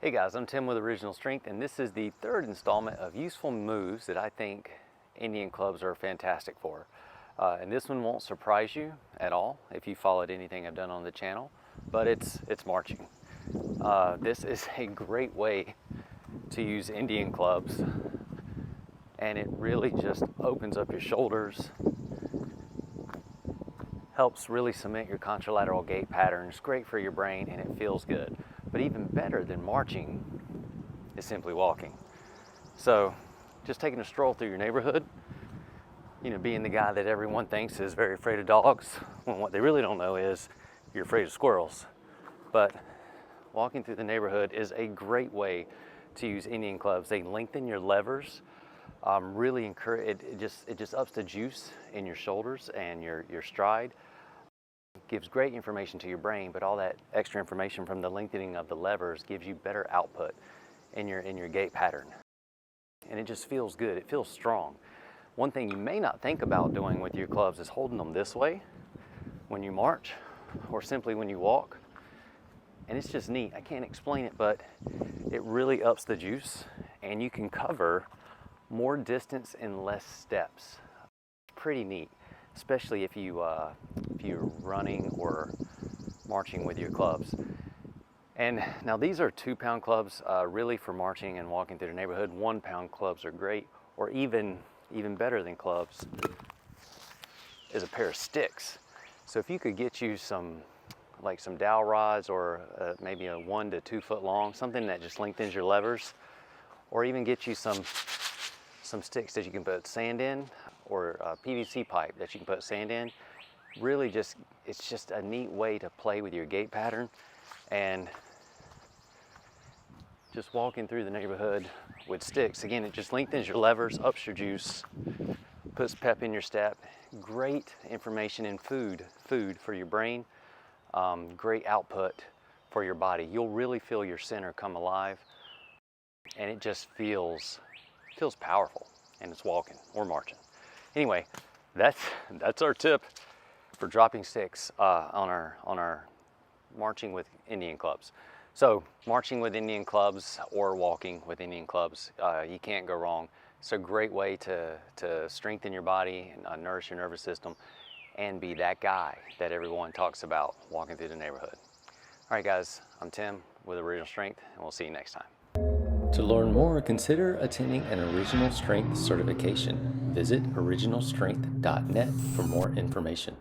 Hey guys, I'm Tim with Original Strength, and this is the third installment of useful moves that I think Indian clubs are fantastic for. And this one won't surprise you at all if you followed anything I've done on the channel, but it's marching. This is a great way to use Indian clubs, and it really just opens up your shoulders, helps really cement your contralateral gait patterns, great for your brain, and it feels good. But even better than marching is simply walking. So just taking a stroll through your neighborhood, being the guy that everyone thinks is very afraid of dogs, when what they really don't know is you're afraid of squirrels. But walking through the neighborhood is a great way to use Indian clubs. They lengthen your levers, really encourage, it just ups the juice in your shoulders and your stride. Gives great information to your brain, but all that extra information from the lengthening of the levers gives you better output in your gait pattern. And it just feels good, it feels strong. One thing you may not think about doing with your clubs is holding them this way when you march or simply when you walk. And it's just neat, I can't explain it, but it really ups the juice and you can cover more distance in less steps. Pretty neat, especially if you're running or marching with your clubs. And now these are 2-pound clubs, really for marching and walking through the neighborhood. 1-pound clubs are great, or even better than clubs is a pair of sticks. So if you could get you some dowel rods, or maybe a 1 to 2 foot long, something that just lengthens your levers, or even get you some sticks that you can put sand in, or a PVC pipe that you can put sand in. Really it's just a neat way to play with your gait pattern, and just walking through the neighborhood with sticks, again, it just lengthens your levers, ups your juice, puts pep in your step. Great information in food for your brain, great output for your body. You'll really feel your center come alive, and it just feels powerful, and it's walking or marching. Anyway, that's our tip for dropping sticks on our marching with Indian clubs. So marching with Indian clubs or walking with Indian clubs, you can't go wrong. It's a great way to strengthen your body and nourish your nervous system and be that guy that everyone talks about walking through the neighborhood. All right, guys, I'm Tim with Original Strength, and we'll see you next time. To learn more, consider attending an Original Strength certification. Visit originalstrength.net for more information.